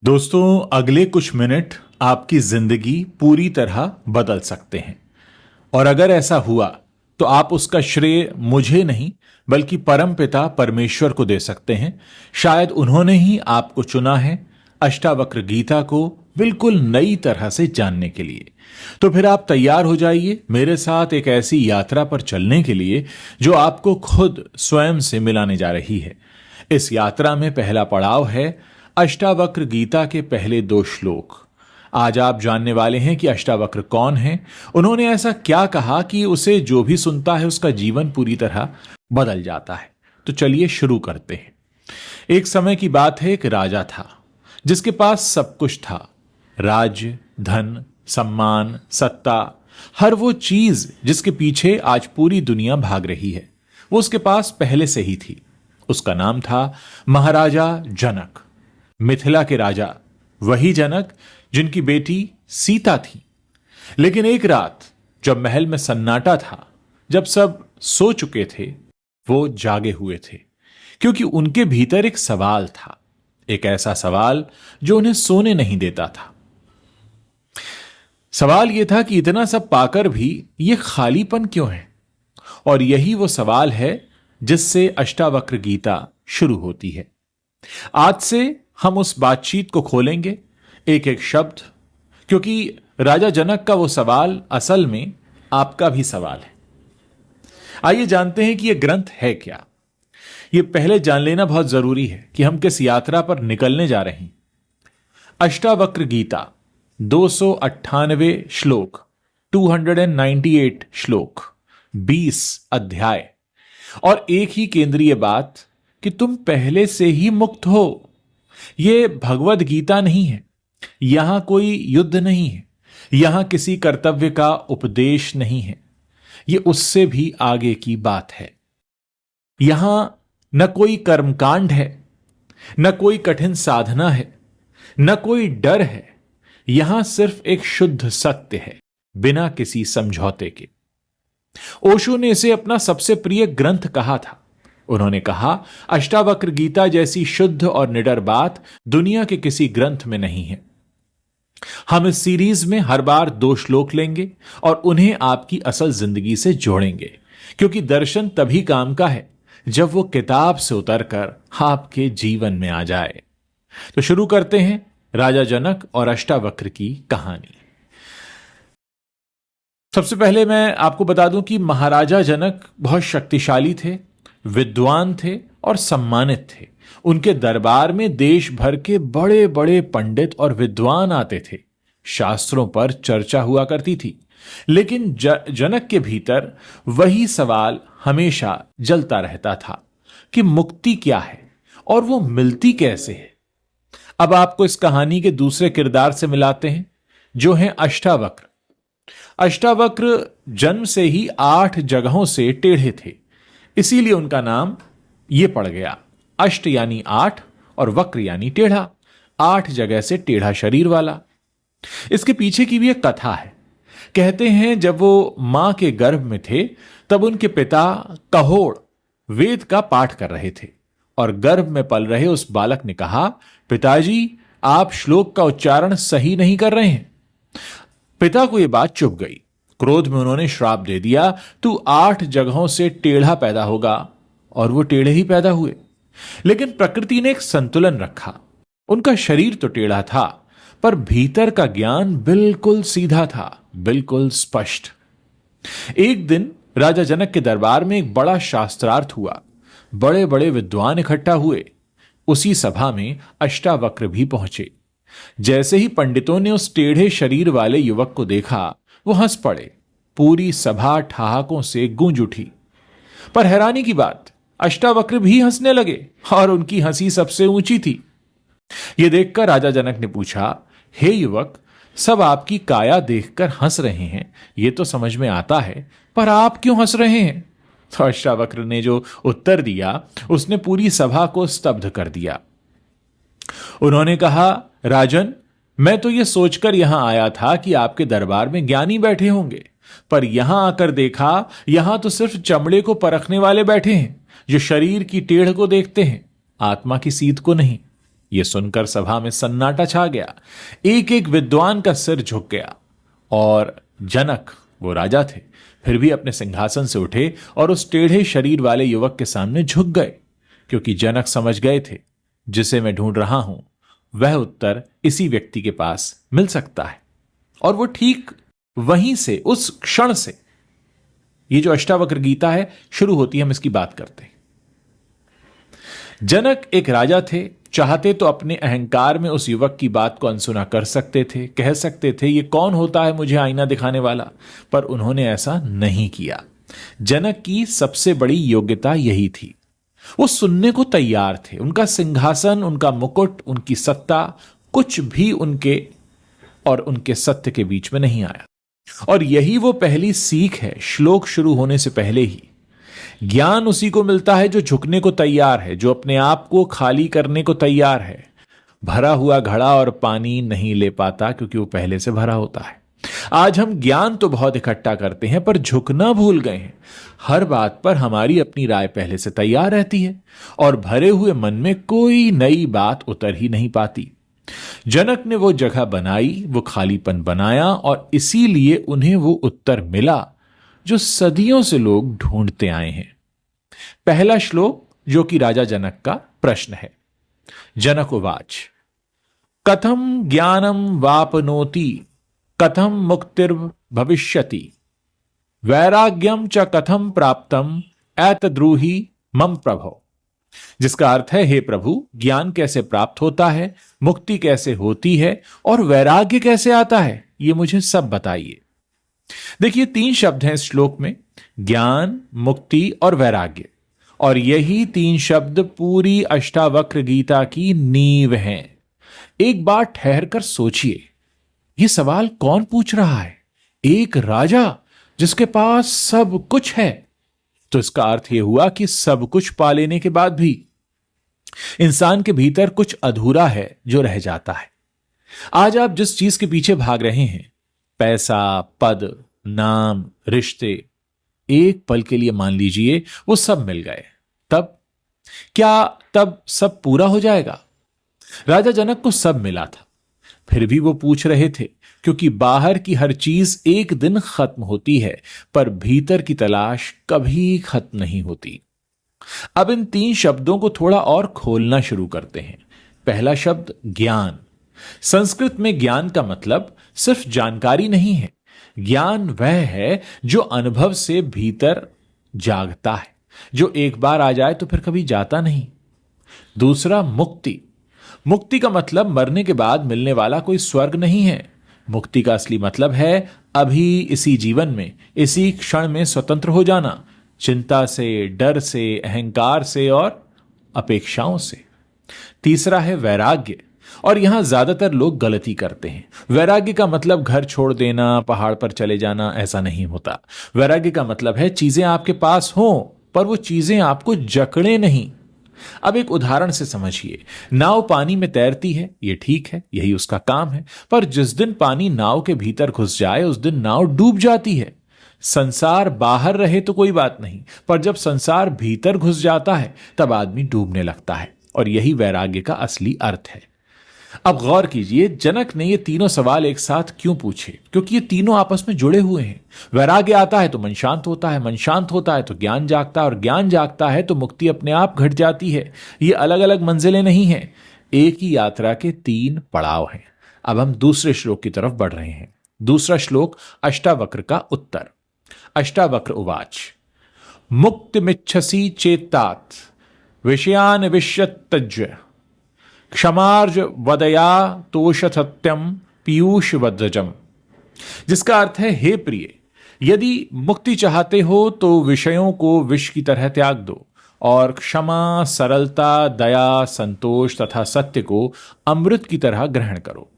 दोस्तों, अगले कुछ मिनट आपकी जिंदगी पूरी तरह बदल सकते हैं। और अगर ऐसा हुआ तो आप उसका श्रेय मुझे नहीं बल्कि परमपिता परमेश्वर को दे सकते हैं। शायद उन्होंने ही आपको चुना है अष्टावक्र गीता को बिल्कुल नई तरह से जानने के लिए। तो फिर आप तैयार हो जाइए मेरे साथ एक ऐसी यात्रा पर चलने के लिए जो आपको खुद स्वयं से मिलाने जा रही है। इस यात्रा में पहला पड़ाव है अष्टावक्र गीता के पहले 2 श्लोक। आज आप जानने वाले हैं कि अष्टावक्र कौन है, उन्होंने ऐसा क्या कहा कि उसे जो भी सुनता है उसका जीवन पूरी तरह बदल जाता है। तो चलिए शुरू करते हैं। एक समय की बात है, एक राजा था जिसके पास सब कुछ था। राज्य, धन, सम्मान, सत्ता, हर वो चीज जिसके पीछे आज पूरी दुनिया भाग रही है वो उसके पास पहले से ही थी। उसका नाम था महाराजा जनक, मिथिला के राजा, वही जनक जिनकी बेटी सीता थी। लेकिन एक रात जब महल में सन्नाटा था, जब सब सो चुके थे, वो जागे हुए थे क्योंकि उनके भीतर एक सवाल था, एक ऐसा सवाल जो उन्हें सोने नहीं देता था। सवाल यह था कि इतना सब पाकर भी ये खालीपन क्यों है। और यही वो सवाल है जिससे अष्टावक्र गीता शुरू होती है। आज से हम उस बातचीत को खोलेंगे एक एक शब्द, क्योंकि राजा जनक का वो सवाल असल में आपका भी सवाल है। आइए जानते हैं कि यह ग्रंथ है क्या। यह पहले जान लेना बहुत जरूरी है कि हम किस यात्रा पर निकलने जा रहे हैं। अष्टावक्र गीता 298 श्लोक, 298 श्लोक, 20 अध्याय, और एक ही केंद्रीय बात कि तुम पहले से ही मुक्त हो। यह भगवद गीता नहीं है, यहां कोई युद्ध नहीं है, यहां किसी कर्तव्य का उपदेश नहीं है। यह उससे भी आगे की बात है। यहां न कोई कर्मकांड है, न कोई कठिन साधना है, न कोई डर है। यहां सिर्फ एक शुद्ध सत्य है, बिना किसी समझौते के। ओशो ने इसे अपना सबसे प्रिय ग्रंथ कहा था। उन्होंने कहा, अष्टावक्र गीता जैसी शुद्ध और निडर बात दुनिया के किसी ग्रंथ में नहीं है। हम इस सीरीज में हर बार 2 श्लोक लेंगे और उन्हें आपकी असल जिंदगी से जोड़ेंगे, क्योंकि दर्शन तभी काम का है जब वो किताब से उतरकर आपके जीवन में आ जाए। तो शुरू करते हैं राजा जनक और अष्टावक्र की कहानी। सबसे पहले मैं आपको बता दूं कि महाराजा जनक बहुत शक्तिशाली थे, विद्वान थे और सम्मानित थे। उनके दरबार में देश भर के बड़े बड़े पंडित और विद्वान आते थे। शास्त्रों पर चर्चा हुआ करती थी। लेकिन जनक के भीतर वही सवाल हमेशा जलता रहता था कि मुक्ति क्या है और वो मिलती कैसे है। अब आपको इस कहानी के दूसरे किरदार से मिलाते हैं, जो हैं अष्टावक्र। अष्टावक्र जन्म से ही 8 जगहों से टेढ़े थे, इसीलिए उनका नाम यह पड़ गया। अष्ट यानी 8 और वक्र यानी टेढ़ा, 8 जगह से टेढ़ा शरीर वाला। इसके पीछे की भी एक कथा है। कहते हैं जब वो मां के गर्भ में थे तब उनके पिता कहोड़ वेद का पाठ कर रहे थे और गर्भ में पल रहे उस बालक ने कहा, पिताजी आप श्लोक का उच्चारण सही नहीं कर रहे हैं। पिता को यह बात चुभ गई। क्रोध में उन्होंने श्राप दे दिया, तू 8 जगहों से टेढ़ा पैदा होगा। और वो टेढ़े ही पैदा हुए। लेकिन प्रकृति ने एक संतुलन रखा। उनका शरीर तो टेढ़ा था, पर भीतर का ज्ञान बिल्कुल सीधा था, बिल्कुल स्पष्ट। एक दिन राजा जनक के दरबार में एक बड़ा शास्त्रार्थ हुआ। बड़े बड़े विद्वान इकट्ठा हुए। उसी सभा में अष्टावक्र भी पहुंचे। जैसे ही पंडितों ने उस टेढ़े शरीर वाले युवक को देखा, वो हंस पड़े। पूरी सभा ठहाकों से गूंज उठी। पर हैरानी की बात, अष्टावक्र भी हंसने लगे और उनकी हंसी सबसे ऊंची थी। यह देखकर राजा जनक ने पूछा, हे युवक, सब आपकी काया देखकर हंस रहे हैं, यह तो समझ में आता है, पर आप क्यों हंस रहे हैं? तो अष्टावक्र ने जो उत्तर दिया उसने पूरी सभा को स्तब्ध कर दिया। उन्होंने कहा, राजन, मैं तो यह सोचकर यहां आया था कि आपके दरबार में ज्ञानी बैठे होंगे, पर यहां आकर देखा यहां तो सिर्फ चमड़े को परखने वाले बैठे हैं, जो शरीर की टेढ़ को देखते हैं, आत्मा की सीध को नहीं। यह सुनकर सभा में सन्नाटा छा गया। एक एक विद्वान का सिर झुक गया और जनक, वो राजा थे, फिर भी अपने सिंहासन से उठे और उस टेढ़े शरीर वाले युवक के सामने झुक गए, क्योंकि जनक समझ गए थे जिसे मैं ढूंढ रहा हूं वह उत्तर इसी व्यक्ति के पास मिल सकता है। और वो ठीक वहीं से, उस क्षण से ये जो अष्टावक्र गीता है शुरू होती है। हम इसकी बात करते हैं। जनक एक राजा थे, चाहते तो अपने अहंकार में उस युवक की बात को अनसुना कर सकते थे, कह सकते थे ये कौन होता है मुझे आईना दिखाने वाला, पर उन्होंने ऐसा नहीं किया। जनक की सबसे बड़ी योग्यता यही थी, वो सुनने को तैयार थे। उनका सिंहासन, उनका मुकुट, उनकी सत्ता, कुछ भी उनके और उनके सत्य के बीच में नहीं आया। और यही वो पहली सीख है श्लोक शुरू होने से पहले ही। ज्ञान उसी को मिलता है जो झुकने को तैयार है, जो अपने आप को खाली करने को तैयार है। भरा हुआ घड़ा और पानी नहीं ले पाता क्योंकि वो पहले से भरा होता है। आज हम ज्ञान तो बहुत इकट्ठा करते हैं पर झुकना भूल गए हैं। हर बात पर हमारी अपनी राय पहले से तैयार रहती है और भरे हुए मन में कोई नई बात उतर ही नहीं पाती। जनक ने वो जगह बनाई, वो खालीपन बनाया और इसीलिए उन्हें वो उत्तर मिला जो सदियों से लोग ढूंढते आए हैं। पहला श्लोक जो कि राजा जनक का प्रश्न है। जनक उवाच कथम ज्ञानम वापनोति कथम मुक्तिर्भविष्यति वैराग्यम च कथम प्राप्तम एतद्रूहि मम प्रभो। जिसका अर्थ है, हे प्रभु, ज्ञान कैसे प्राप्त होता है, मुक्ति कैसे होती है और वैराग्य कैसे आता है, ये मुझे सब बताइए। देखिए 3 शब्द हैं इस श्लोक में, ज्ञान, मुक्ति और वैराग्य। और यही 3 शब्द पूरी अष्टावक्र गीता की नींव हैं। एक बार ठहर कर सोचिए, ये सवाल कौन पूछ रहा है? एक राजा जिसके पास सब कुछ है। तो इसका अर्थ यह हुआ कि सब कुछ पा लेने के बाद भी इंसान के भीतर कुछ अधूरा है जो रह जाता है। आज आप जिस चीज के पीछे भाग रहे हैं, पैसा, पद, नाम, रिश्ते, एक पल के लिए मान लीजिए वो सब मिल गए, तब क्या तब सब पूरा हो जाएगा? राजा जनक को सब मिला था, फिर भी वो पूछ रहे थे, क्योंकि बाहर की हर चीज एक दिन खत्म होती है पर भीतर की तलाश कभी खत्म नहीं होती। अब इन 3 शब्दों को थोड़ा और खोलना शुरू करते हैं। पहला शब्द ज्ञान। संस्कृत में ज्ञान का मतलब सिर्फ जानकारी नहीं है। ज्ञान वह है जो अनुभव से भीतर जागता है, जो एक बार आ जाए तो फिर कभी जाता नहीं। दूसरा मुक्ति। मुक्ति का मतलब मरने के बाद मिलने वाला कोई स्वर्ग नहीं है। मुक्ति का असली मतलब है अभी इसी जीवन में, इसी क्षण में स्वतंत्र हो जाना, चिंता से, डर से, अहंकार से और अपेक्षाओं से। तीसरा है वैराग्य, और यहां ज्यादातर लोग गलती करते हैं। वैराग्य का मतलब घर छोड़ देना, पहाड़ पर चले जाना, ऐसा नहीं होता। वैराग्य का मतलब है चीजें आपके पास हों पर वो चीजें आपको जकड़े नहीं। अब एक उदाहरण से समझिए। नाव पानी में तैरती है, ये ठीक है, यही उसका काम है, पर जिस दिन पानी नाव के भीतर घुस जाए उस दिन नाव डूब जाती है। संसार बाहर रहे तो कोई बात नहीं, पर जब संसार भीतर घुस जाता है तब आदमी डूबने लगता है। और यही वैराग्य का असली अर्थ है। अब गौर कीजिए, जनक ने ये तीनों सवाल एक साथ क्यों पूछे? क्योंकि ये तीनों आपस में जुड़े हुए हैं। वैराग्य आता है तो मन शांत होता है, मन शांत होता है तो ज्ञान जागता है, और ज्ञान जागता है तो मुक्ति अपने आप घट जाती है। ये अलग अलग मंजिलें नहीं हैं, एक ही यात्रा के 3 पड़ाव हैं। अब हम दूसरे श्लोक की तरफ बढ़ रहे हैं। दूसरा श्लोक अष्टावक्र का उत्तर। अष्टावक्र उवाच मुक्तिमिच्छसि चेतात विषयान विश्यत्यज्य क्षमार्ज वदया तोष सत्यम पीयूष वज्रजम। जिसका अर्थ है, हे प्रिय, यदि मुक्ति चाहते हो तो विषयों को विष की तरह त्याग दो और क्षमा, सरलता, दया, संतोष तथा सत्य को अमृत की तरह ग्रहण करो।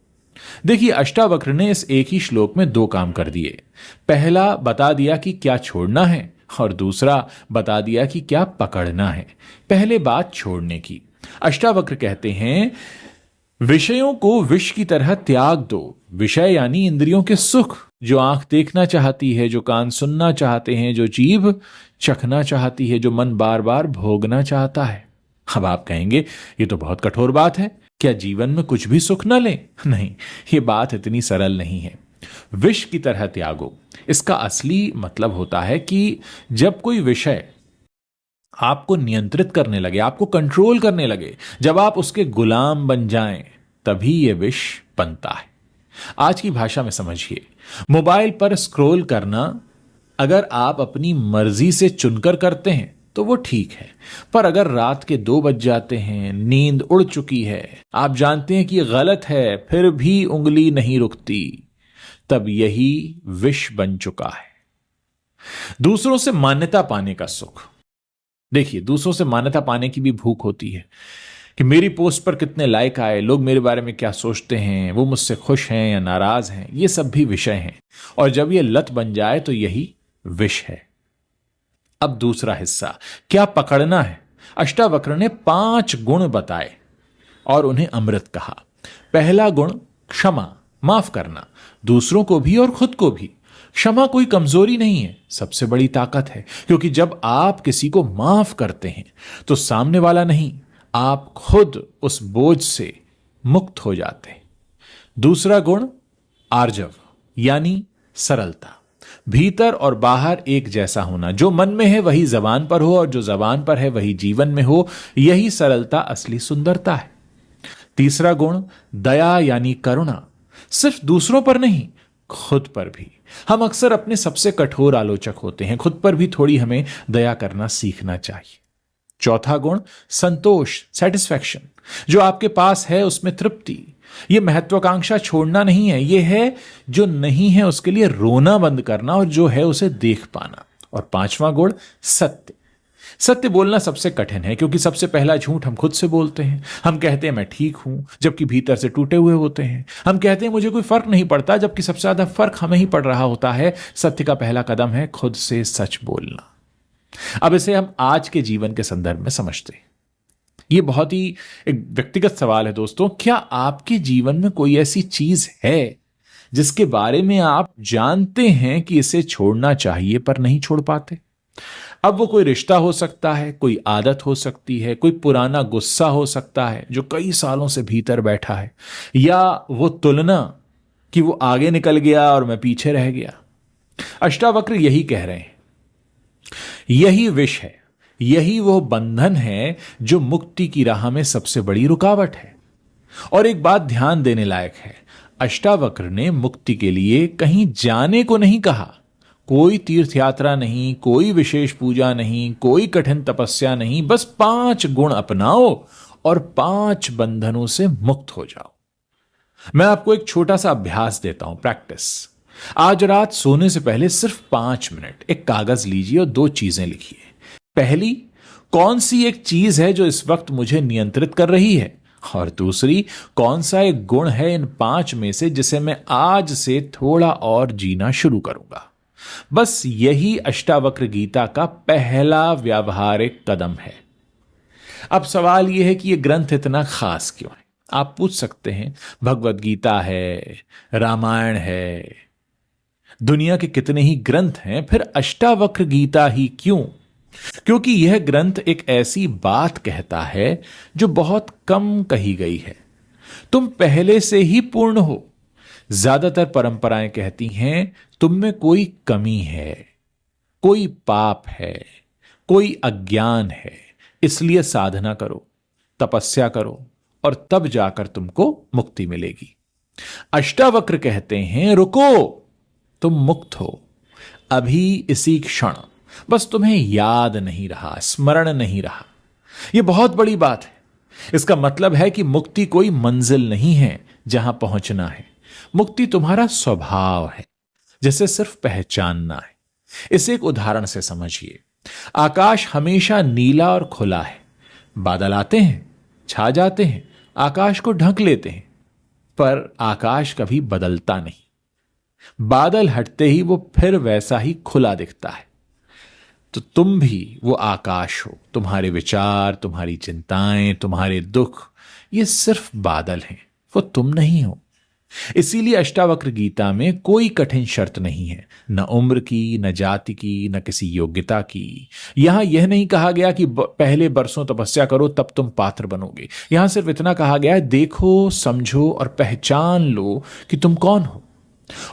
देखिए, अष्टावक्र ने इस एक ही श्लोक में 2 काम कर दिए। पहला बता दिया कि क्या छोड़ना है और दूसरा बता दिया कि क्या पकड़ना है। पहले बात छोड़ने की। अष्टावक्र कहते हैं विषयों को विष की तरह त्याग दो। विषय यानी इंद्रियों के सुख, जो आंख देखना चाहती है, जो कान सुनना चाहते हैं, जो जीभ चखना चाहती है, जो मन बार बार भोगना चाहता है। अब आप कहेंगे ये तो बहुत कठोर बात है, क्या जीवन में कुछ भी सुख न लें? नहीं, ये बात इतनी सरल नहीं है। विष की तरह त्यागो, इसका असली मतलब होता है कि जब कोई विषय आपको नियंत्रित करने लगे, आपको कंट्रोल करने लगे, जब आप उसके गुलाम बन जाएं, तभी यह विष बनता है। आज की भाषा में समझिए, मोबाइल पर स्क्रॉल करना अगर आप अपनी मर्जी से चुनकर करते हैं तो वो ठीक है, पर अगर रात के 2 बज जाते हैं, नींद उड़ चुकी है, आप जानते हैं कि ये गलत है, फिर भी उंगली नहीं रुकती, तब यही विष बन चुका है। दूसरों से मान्यता पाने का सुख। देखिए, दूसरों से मान्यता पाने की भी भूख होती है कि मेरी पोस्ट पर कितने लाइक आए, लोग मेरे बारे में क्या सोचते हैं, वो मुझसे खुश हैं या नाराज हैं। ये सब भी विषय हैं, और जब ये लत बन जाए तो यही विष है। अब दूसरा हिस्सा, क्या पकड़ना है। अष्टावक्र ने 5 गुण बताए और उन्हें अमृत कहा। पहला गुण क्षमा, माफ करना, दूसरों को भी और खुद को भी। क्षमा कोई कमजोरी नहीं है, सबसे बड़ी ताकत है, क्योंकि जब आप किसी को माफ करते हैं तो सामने वाला नहीं, आप खुद उस बोझ से मुक्त हो जाते हैं। दूसरा गुण आर्जव, यानी सरलता, भीतर और बाहर एक जैसा होना। जो मन में है वही जबान पर हो, और जो जबान पर है वही जीवन में हो। यही सरलता असली सुंदरता है। तीसरा गुण दया, यानी करुणा, सिर्फ दूसरों पर नहीं, खुद पर भी। हम अक्सर अपने सबसे कठोर आलोचक होते हैं, खुद पर भी थोड़ी हमें दया करना सीखना चाहिए। चौथा गुण संतोष, सेटिस्फैक्शन, जो आपके पास है उसमें तृप्ति। यह महत्वाकांक्षा छोड़ना नहीं है, यह है जो नहीं है उसके लिए रोना बंद करना, और जो है उसे देख पाना। और पांचवा गुण सत्य। सत्य बोलना सबसे कठिन है, क्योंकि सबसे पहला झूठ हम खुद से बोलते हैं। हम कहते हैं मैं ठीक हूं, जबकि भीतर से टूटे हुए होते हैं। हम कहते हैं मुझे कोई फर्क नहीं पड़ता, जबकि सबसे ज्यादा फर्क हमें ही पड़ रहा होता है। सत्य का पहला कदम है खुद से सच बोलना। अब इसे हम आज के जीवन के संदर्भ में समझते हैं। यह बहुत ही एक व्यक्तिगत सवाल है दोस्तों। क्या आपके जीवन में कोई ऐसी चीज है जिसके बारे में आप जानते हैं कि इसे छोड़ना चाहिए पर नहीं छोड़ पाते? अब वो कोई रिश्ता हो सकता है, कोई आदत हो सकती है, कोई पुराना गुस्सा हो सकता है जो कई सालों से भीतर बैठा है, या वो तुलना कि वो आगे निकल गया और मैं पीछे रह गया। अष्टावक्र यही कह रहे हैं, यही विष है, यही वो बंधन है जो मुक्ति की राह में सबसे बड़ी रुकावट है। और एक बात ध्यान देने लायक है, अष्टावक्र ने मुक्ति के लिए कहीं जाने को नहीं कहा। कोई तीर्थ यात्रा नहीं, कोई विशेष पूजा नहीं, कोई कठिन तपस्या नहीं, बस 5 गुण अपनाओ और 5 बंधनों से मुक्त हो जाओ। मैं आपको एक छोटा सा अभ्यास देता हूं, प्रैक्टिस। आज रात सोने से पहले सिर्फ 5 मिनट एक कागज लीजिए और 2 चीजें लिखिए। पहली, कौन सी एक चीज है जो इस वक्त मुझे नियंत्रित कर रही है, और दूसरी, कौन सा एक गुण है इन 5 में से जिसे मैं आज से थोड़ा और जीना शुरू करूंगा। बस यही अष्टावक्र गीता का पहला व्यावहारिक कदम है। अब सवाल यह है कि यह ग्रंथ इतना खास क्यों है? आप पूछ सकते हैं, भगवत गीता है, रामायण है, दुनिया के कितने ही ग्रंथ हैं, फिर अष्टावक्र गीता ही क्यों? क्योंकि यह ग्रंथ एक ऐसी बात कहता है जो बहुत कम कही गई है। तुम पहले से ही पूर्ण हो। ज्यादातर परंपराएं कहती हैं तुम में कोई कमी है, कोई पाप है, कोई अज्ञान है, इसलिए साधना करो, तपस्या करो, और तब जाकर तुमको मुक्ति मिलेगी। अष्टावक्र कहते हैं रुको, तुम मुक्त हो अभी, इसी क्षण। बस तुम्हें याद नहीं रहा, स्मरण नहीं रहा। यह बहुत बड़ी बात है। इसका मतलब है कि मुक्ति कोई मंजिल नहीं है जहां पहुंचना है। मुक्ति तुम्हारा स्वभाव है, जिसे सिर्फ पहचानना है। इसे एक उदाहरण से समझिए। आकाश हमेशा नीला और खुला है। बादल आते हैं, छा जाते हैं, आकाश को ढक लेते हैं, पर आकाश कभी बदलता नहीं। बादल हटते ही वो फिर वैसा ही खुला दिखता है। तो तुम भी वो आकाश हो। तुम्हारे विचार, तुम्हारी चिंताएं, तुम्हारे दुख, ये सिर्फ बादल हैं, वो तुम नहीं हो। इसीलिए अष्टावक्र गीता में कोई कठिन शर्त नहीं है, न उम्र की, न जाति की, न किसी योग्यता की। यहां यह नहीं कहा गया कि पहले बरसों तपस्या करो तब तुम पात्र बनोगे। यहां सिर्फ इतना कहा गया है, देखो, समझो और पहचान लो कि तुम कौन हो।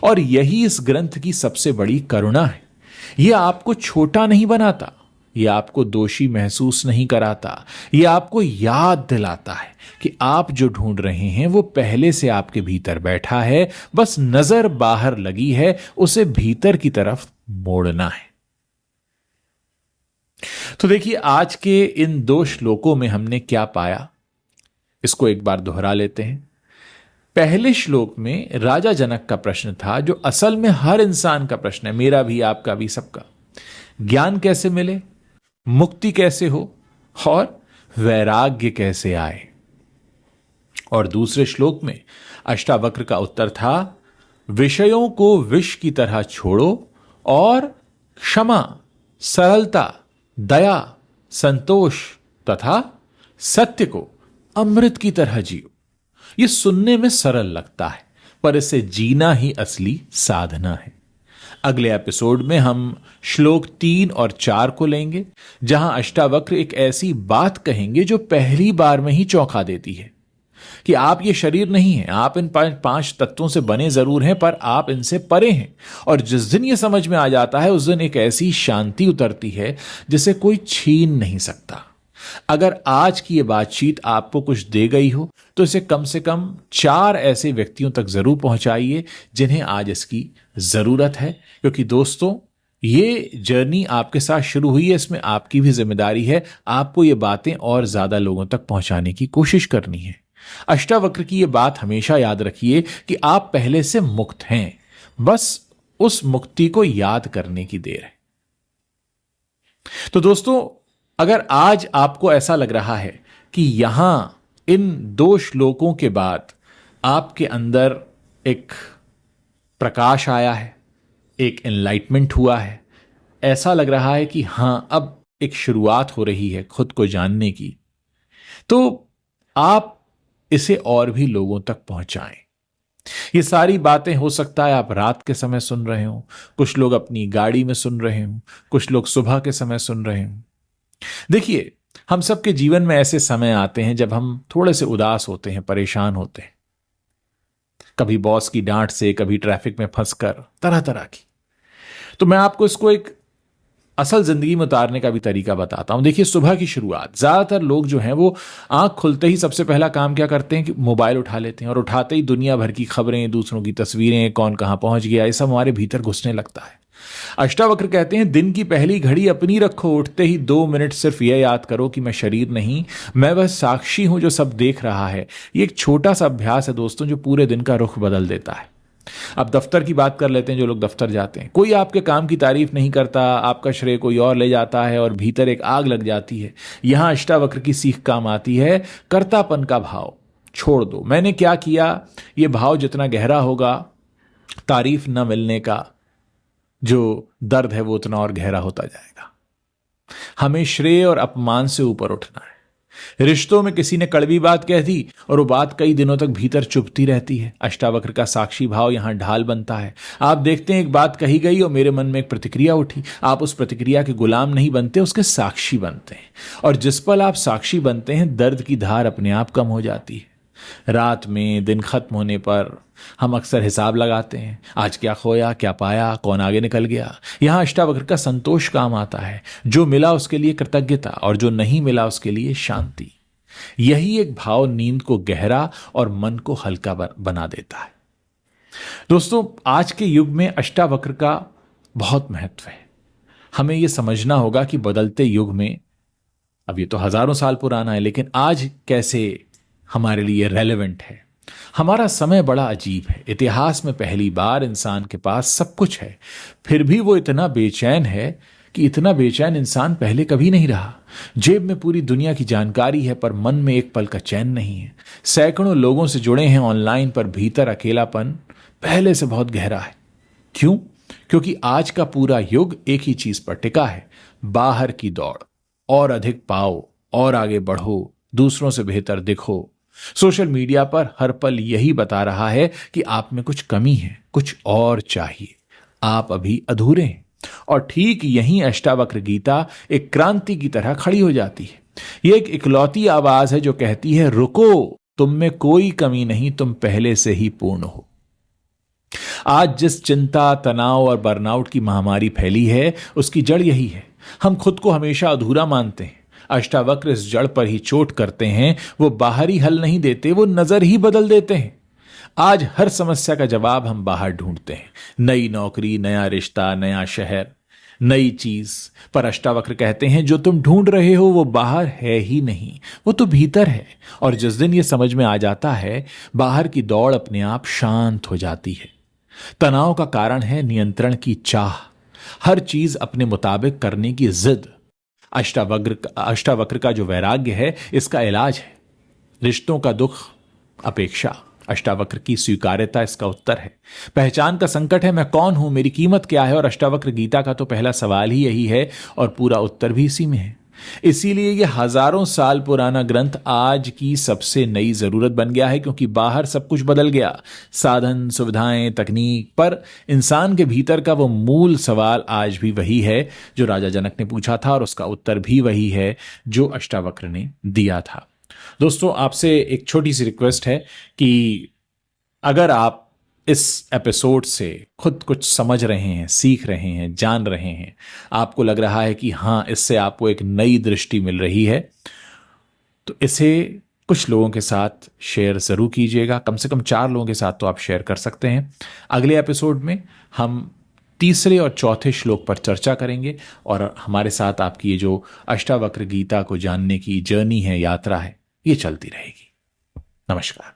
और यही इस ग्रंथ की सबसे बड़ी करुणा है। यह आपको छोटा नहीं बनाता, यह आपको दोषी महसूस नहीं कराता, यह आपको याद दिलाता है कि आप जो ढूंढ रहे हैं वो पहले से आपके भीतर बैठा है, बस नजर बाहर लगी है, उसे भीतर की तरफ मोड़ना है। तो देखिए, आज के इन 2 श्लोकों में हमने क्या पाया, इसको एक बार दोहरा लेते हैं। पहले श्लोक में राजा जनक का प्रश्न था, जो असल में हर इंसान का प्रश्न है, मेरा भी, आपका भी, सबका। ज्ञान कैसे मिले, मुक्ति कैसे हो और वैराग्य कैसे आए। और दूसरे श्लोक में अष्टावक्र का उत्तर था, विषयों को विष की तरह छोड़ो और क्षमा, सरलता, दया, संतोष तथा सत्य को अमृत की तरह जियो। यह सुनने में सरल लगता है, पर इसे जीना ही असली साधना है। अगले एपिसोड में हम श्लोक 3 और 4 को लेंगे, जहां अष्टावक्र एक ऐसी बात कहेंगे जो पहली बार में ही चौंका देती है कि आप ये शरीर नहीं हैं, आप इन 5 तत्वों से बने जरूर हैं, पर आप इनसे परे हैं। और जिस दिन ये समझ में आ जाता है, उस दिन एक ऐसी शांति उतरती है जिसे कोई छीन नहीं सकता। अगर आज की ये बातचीत आपको कुछ दे गई हो, तो इसे कम से कम 4 ऐसे व्यक्तियों तक जरूर पहुंचाइए जिन्हें आज इसकी जरूरत है। क्योंकि दोस्तों, ये जर्नी आपके साथ शुरू हुई है, इसमें आपकी भी जिम्मेदारी है। आपको ये बातें और ज्यादा लोगों तक पहुंचाने की कोशिश करनी है। अष्टावक्र की ये बात हमेशा याद रखिए कि आप पहले से मुक्त हैं, बस उस मुक्ति को याद करने की देर है। तो दोस्तों, अगर आज आपको ऐसा लग रहा है कि यहां इन 2 श्लोकों के बाद आपके अंदर एक प्रकाश आया है, एक एनलाइटमेंट हुआ है, ऐसा लग रहा है कि हां, अब एक शुरुआत हो रही है खुद को जानने की, तो आप इसे और भी लोगों तक पहुंचाएं। ये सारी बातें हो सकता है आप रात के समय सुन रहे हो, कुछ लोग अपनी गाड़ी में सुन रहे हो, कुछ लोग सुबह के समय सुन रहे हो। देखिए, हम सबके जीवन में ऐसे समय आते हैं जब हम थोड़े से उदास होते हैं, परेशान होते हैं, कभी बॉस की डांट से, कभी ट्रैफिक में फंसकर, तरह तरह की। तो मैं आपको इसको एक असल जिंदगी में उतारने का भी तरीका बताता हूं। देखिए, सुबह की शुरुआत, ज्यादातर लोग जो हैं वो आंख खुलते ही सबसे पहला काम क्या करते हैं कि मोबाइल उठा लेते हैं, और उठाते ही दुनिया भर की खबरें, दूसरों की तस्वीरें, कौन कहां पहुंच गया, ये सब हमारे भीतर घुसने लगता है। अष्टावक्र कहते हैं, दिन की पहली घड़ी अपनी रखो, उठते ही 2 मिनट सिर्फ यह याद करो कि मैं शरीर नहीं, मैं वह साक्षी हूं जो सब देख रहा है। ये एक छोटा सा अभ्यास है दोस्तों, जो पूरे दिन का रुख बदल देता है। अब दफ्तर की बात कर लेते हैं। जो लोग दफ्तर जाते हैं, कोई आपके काम की तारीफ नहीं करता, आपका श्रेय कोई और ले जाता है और भीतर एक आग लग जाती है। यहां अष्टावक्र की सीख काम आती है, कर्तापन का भाव छोड़ दो। मैंने क्या किया, यह भाव जितना गहरा होगा, तारीफ न मिलने का जो दर्द है वो उतना और गहरा होता जाएगा। हमें श्रेय और अपमान से ऊपर उठना है। रिश्तों में किसी ने कड़वी बात कह दी और वो बात कई दिनों तक भीतर चुभती रहती है। अष्टावक्र का साक्षी भाव यहां ढाल बनता है। आप देखते हैं, एक बात कही गई और मेरे मन में एक प्रतिक्रिया उठी। आप उस प्रतिक्रिया के गुलाम नहीं बनते, उसके साक्षी बनते हैं। और जिस पल आप साक्षी बनते हैं, दर्द की धार अपने आप कम हो जाती है। रात में दिन खत्म होने पर हम अक्सर हिसाब लगाते हैं, आज क्या खोया, क्या पाया, कौन आगे निकल गया। यहां अष्टावक्र का संतोष काम आता है। जो मिला उसके लिए कृतज्ञता, और जो नहीं मिला उसके लिए शांति। यही एक भाव नींद को गहरा और मन को हल्का बना देता है। दोस्तों, आज के युग में अष्टावक्र का बहुत महत्व है। हमें यह समझना होगा कि बदलते युग में, अब ये तो हजारों साल पुराना है, लेकिन आज कैसे हमारे लिए रेलेवेंट है। हमारा समय बड़ा अजीब है। इतिहास में पहली बार इंसान के पास सब कुछ है, फिर भी वो इतना बेचैन है कि इतना बेचैन इंसान पहले कभी नहीं रहा। जेब में पूरी दुनिया की जानकारी है, पर मन में एक पल का चैन नहीं है। सैकड़ों लोगों से जुड़े हैं ऑनलाइन, पर भीतर अकेलापन पहले से बहुत गहरा है। क्यों? क्योंकि आज का पूरा युग एक ही चीज पर टिका है, बाहर की दौड़। और अधिक पाओ, और आगे बढ़ो, दूसरों से बेहतर दिखो, सोशल मीडिया पर हर पल यही बता रहा है कि आप में कुछ कमी है, कुछ और चाहिए, आप अभी अधूरे हैं। और ठीक यहीं अष्टावक्र गीता एक क्रांति की तरह खड़ी हो जाती है। यह एक इकलौती आवाज है जो कहती है, रुको, तुम में कोई कमी नहीं, तुम पहले से ही पूर्ण हो। आज जिस चिंता, तनाव और बर्नआउट की महामारी फैली है, उसकी जड़ यही है। हम खुद को हमेशा अधूरा मानते हैं। अष्टावक्र इस जड़ पर ही चोट करते हैं। वो बाहरी हल नहीं देते, वो नजर ही बदल देते हैं। आज हर समस्या का जवाब हम बाहर ढूंढते हैं, नई नौकरी, नया रिश्ता, नया शहर, नई चीज। पर अष्टावक्र कहते हैं, जो तुम ढूंढ रहे हो वो बाहर है ही नहीं, वो तो भीतर है। और जिस दिन ये समझ में आ जाता है, बाहर की दौड़ अपने आप शांत हो जाती है। तनाव का कारण है नियंत्रण की चाह, हर चीज अपने मुताबिक करने की जिद। अष्टावक्र का जो वैराग्य है, इसका इलाज है। रिश्तों का दुख, अपेक्षा। अष्टावक्र की स्वीकार्यता इसका उत्तर है। पहचान का संकट है, मैं कौन हूं, मेरी कीमत क्या है। और अष्टावक्र गीता का तो पहला सवाल ही यही है, और पूरा उत्तर भी इसी में है। इसीलिए यह हजारों साल पुराना ग्रंथ आज की सबसे नई जरूरत बन गया है, क्योंकि बाहर सब कुछ बदल गया, साधन, सुविधाएं, तकनीक, पर इंसान के भीतर का वो मूल सवाल आज भी वही है जो राजा जनक ने पूछा था, और उसका उत्तर भी वही है जो अष्टावक्र ने दिया था। दोस्तों, आपसे एक छोटी सी रिक्वेस्ट है कि अगर आप इस एपिसोड से खुद कुछ समझ रहे हैं, सीख रहे हैं, जान रहे हैं, आपको लग रहा है कि हाँ, इससे आपको एक नई दृष्टि मिल रही है, तो इसे कुछ लोगों के साथ शेयर ज़रूर कीजिएगा। कम से कम 4 लोगों के साथ तो आप शेयर कर सकते हैं। अगले एपिसोड में हम तीसरे और चौथे श्लोक पर चर्चा करेंगे, और हमारे साथ आपकी ये जो अष्टावक्र गीता को जानने की जर्नी है, यात्रा है, ये चलती रहेगी। नमस्कार।